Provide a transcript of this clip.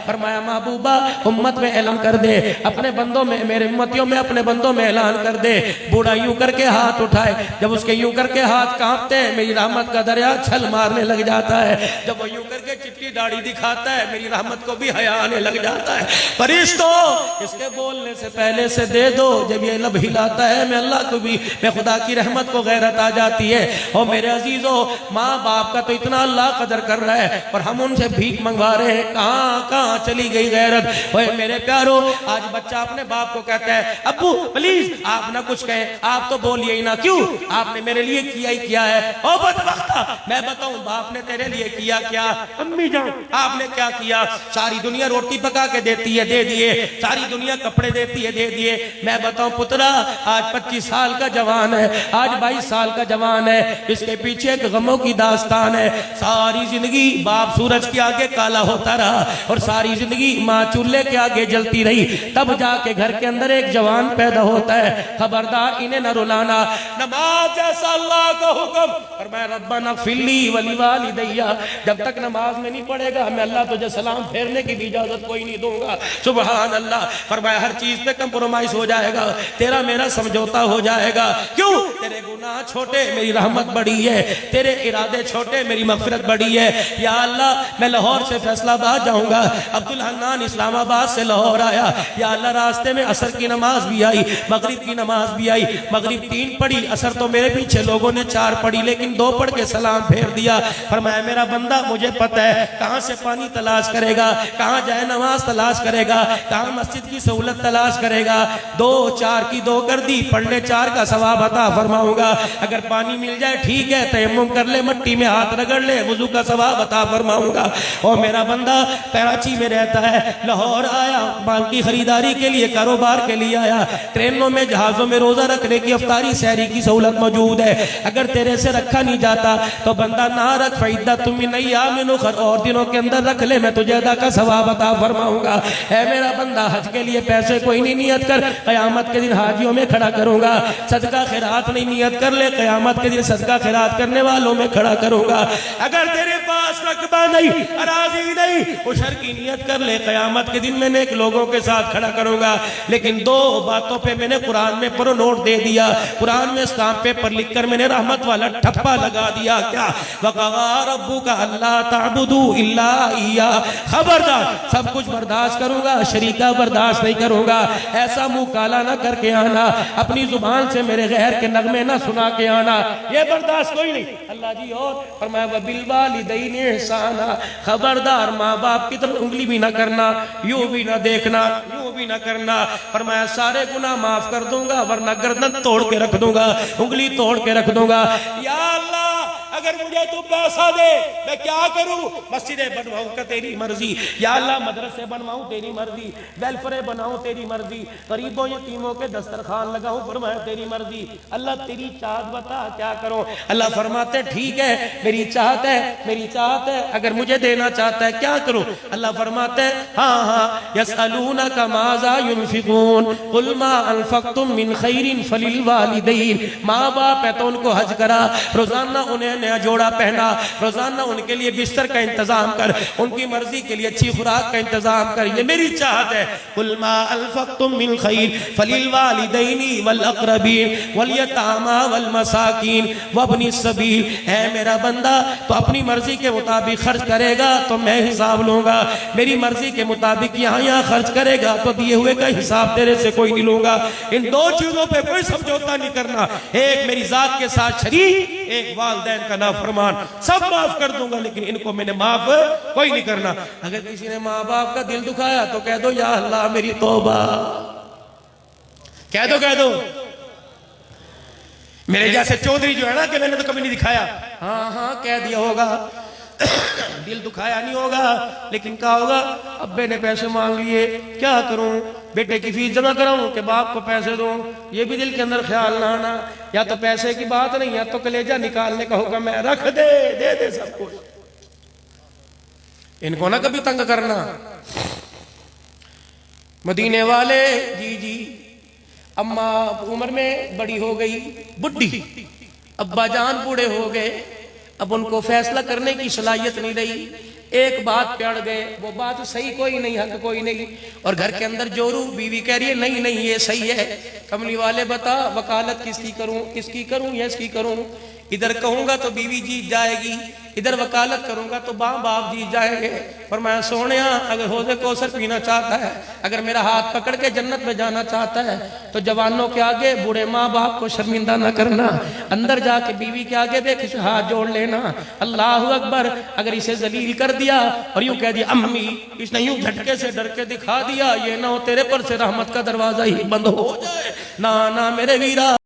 फरमाया महबूबा उम्मत में ऐलान कर दे, अपने बंदों में, मेरे उम्मतियों में, अपने बंदों में ऐलान कर दे। बूढ़ा यूं करके हाथ उठाए, जब उसके यूं करके हाथ कांपते हैं मेरी रहमत का दरिया छल मारने लग जाता है। जब वो यूं करके चिट्टी दाढ़ी दिखाता है मेरी रहमत को भी हया आने लग जाता है। फरिश्तों इसके बोलने से पहले से दे दो, जब ये लब हिलाता है मैं अल्लाह को भी, मैं खुदा की रहमत को गैरत आ जाती है। और मेरे अजीजों, माँ बाप का तो इतना अल्लाह कदर कर रहा है और हम उनसे भीख मंगवा रहे हैं, कहाँ कहाँ चली गई गैरत। ओए मेरे प्यारो, आज बच्चा अपने बाप को कहता है अब्बू प्लीज आप ना कुछ कहें, आप तो बोलिए ही ना, क्यों आपने मेरे लिए किया ही किया है। ओ बदबख्ता, मैं बताऊं बाप ने तेरे लिए किया क्या? अम्मी जान आपने क्या किया? सारी दुनिया रोटी पका के देती है, दे दिए, सारी दुनिया कपड़े देती है, दे दिए। मैं बताऊं पुत्रा, आज 25 साल का जवान है, आज 22 साल का जवान है, इसके पीछे एक गमों की दास्तान है। सारी जिंदगी बाप सूरज के आगे काला होता रहा और सारी जिंदगी माँ चूल्हे के आगे जलती रही, तब जाके घर के अंदर एक जवान पैदा होता है। खबरदार इन्हें न रुलाना, नमाज जैसा अल्लाह का हुक्म, और मैं रब्बाना फिल्ली वली वालिदैया, जब तक नमाज में नहीं पढ़ेगा मैं अल्लाह तुझे सलाम फेरने की भी इजाजत कोई नहीं दूंगा। सुभान अल्लाह। फरमाया हर चीज पे कंप्रोमाइज हो जाएगा, तेरा मेरा समझौता हो जाएगा। क्यों? तेरे गुनाह छोटे मेरी रहमत बड़ी है, तेरे इरादे छोटे मेरी मगफिरत बड़ी है। या अल्लाह मैं लाहौर से फैसलाबाद जाऊंगा, अब्दुल हन्नान इस्लामाबाद से लाहौर आया, या अल्लाह रास्ते में असर की नमाज भी आई, मगरिब की नमाज भी आई। मगरिब 3 पढ़ी, असर तो मेरे पीछे लोगों ने 4 पढ़ी, लेकिन 2 पढ़ के सलाम फेर दिया। फरमाया मेरा बंदा मुझे पता है कहां से पानी तलाश करेगा, कहां जाए नमाज तलाश करेगा, कहां मस्जिद की सहूलत तलाश करेगा। 2 4 की 2 कर दी, पढ़ने 4 का सवाब अता फरमाऊंगा। अगर पानी मिल जाए ठीक है, तयम्मुम कर ले, मट्टी में हाथ रगड़ ले, वुजू का सवाब अता फरमाऊंगा। और मेरा बंदा कराची में रहता है, लाहौर आया, माल की खरीदारी के लिए, कारोबार के लिए आया। ट्रेनों में, जहाजों में रोजा रखने की, अफ्तारी सहरी की सहूलत मौजूद है। अगर तेरे से रखा नहीं जाता तो बंदा ना रख, फैदा तुम नहीं आमिनो, और दिनों के अंदर रख ले, मैं तुझे अदा का सवाब अता फरमाऊंगा। है मेरा बंदा, हज के लिए पैसे कोई नहीं नियत कर, कयामत के दिन हाजियों में खड़ा करूंगा। सदका खैरात नहीं नियत कर ले, कयामत के दिन सदका खैरात करने वालों में खड़ा करूंगा। अगर तेरे पास रकबा नहीं, अराजी नहीं, उशर की नियत कर ले, कयामत के दिन मैंने एक लोगों के साथ खड़ा करूंगा। लेकिन 2 बातों पे मैंने कुरान में प्रो नोट दे दिया, कुरान में स्टाम्प पेपर लिखकर मैंने रहमत वाला ठप्पा लगा दिया। क्या? वक़ज़ा रब्बुका अल्ला ताबुदू इल्ला इय्या। खबरदार, सब कुछ बर्दाश्त करूंगा, शरीका बर्दाश्त नहीं करूंगा। ऐसा मुंह काला ना करके आना, अपनी जुबान से मेरे गैर के नगमे ना सुना के आना, ये बर्दाश्त कोई नहीं। अल्लाह जी और फरमाया वबिल वालिदैनि इहसाना, खबरदार माँ बाप की तरफ उंगली भी ना करना, यूं भी ना देखना, यूं भी ना करना। फरमाया सारे गुनाह माफ कर दूंगा, वरना गर्दन तोड़ के रख दूंगा, उंगली तोड़ के रख दूंगा। या अल्लाह अगर मुझे तू पैसा दे मैं क्या करूं? मस्जिदें बनवाऊं का तेरी मर्जी, या अल्लाह मदरसे बनवाऊं तेरी मर्जी, वेलफेयर बनाऊं तेरी मर्जी, गरीबों यतीमों के दस्तरखान लगाऊं, फरमाया तेरी मर्जी। अल्लाह तेरी चाहत बता क्या करो? अल्लाह फरमाते ठीक है मेरी चाहत है, मेरी चाहत है, अगर मुझे देना चाहता है क्या करूं? अल्लाह फरमाते हाँ हाँ, यसअलूनका माज़ा युनफिकून कुल मा अनफक्तुम मिन खैरिन फलिल वालिदैन। माँ बाप है तो उनको हज करा, रोजाना उन्हें नया जोड़ा पहना, रोजाना उनके लिए बिस्तर का इंतजाम कर, उनकी मर्जी के लिए अच्छी खुराक का इंतजाम कर, ये मेरी चाहत है। कुल मा अनफक्तुम मिन खैर फलिल वालिदैनि वल अक़रबीन वल यतामा वल मसाकीन वब्नि सबील। है मेरा बंदा तो अपनी मर्जी के मुताबिक खर्च करेगा तो मैं हिसाब लूंगा, मेरी मर्जी के मुताबिक यहाँ खर्च करेगा तो दिए हुए का हिसाब तेरे से कोई नहीं लूंगा। इन 2 चीजों पे कोई समझौता नहीं करना, एक मेरी जात के साथ शरीक, एक वालिदैन का नाफरमान। सब माफ कर दूंगा लेकिन इनको मैंने माफ कोई नहीं करना। अगर किसी ने माँ बाप का दिल दुखाया तो कह दो या अल्लाह मेरी तौबा, कह दो मेरे जैसे चौधरी जो है ना कि मैंने तो कभी नहीं दिखाया, हाँ हाँ कह दिया होगा दिल दुखाया नहीं होगा, लेकिन क्या होगा? अब्बे ने पैसे मांग लिए, क्या करूं? बेटे की फीस जमा कराऊं कि बाप को पैसे दूं? ये भी दिल के अंदर ख्याल ना आना। या तो पैसे की बात नहीं, या तो कलेजा निकालने का होगा, मैं रख दे सब कुछ। इनको ना कभी तंग करना। मदीने वाले जी अम्मा उम्र में बड़ी हो गई, बुढ़ी, अब्बा जान बूढ़े हो गए, अब उनको फैसला करने की सलाहियत नहीं रही। एक बात पे अड़ गए, वो बात सही कोई नहीं, हक कोई नहीं। और घर के अंदर जोरू, बीवी कह रही है नहीं नहीं ये सही है। कमली वाले बता वकालत किसकी करूं, इसकी करूं या इसकी करूं? इधर कहूंगा तो बीवी जीत जाएगी, इधर वकालत करूंगा तो बाप जीत जाएंगे। पर मैं सोनिया अगर होदे कौसर पीना चाहता है, अगर मेरा हाथ पकड़ के जन्नत में जाना चाहता है, तो जवानों के आगे बूढ़े माँ बाप को शर्मिंदा न करना, अंदर जाके बीवी के आगे देख हाथ जोड़ लेना, अल्लाह अकबर। अगर इसे जलील कर दिया और यूं कह दिया अम्मी, इसने यूं झटके से डर के दिखा दिया, ये ना हो तेरे पर से रहमत का दरवाजा ही बंद हो जाए। ना ना मेरे वीरा।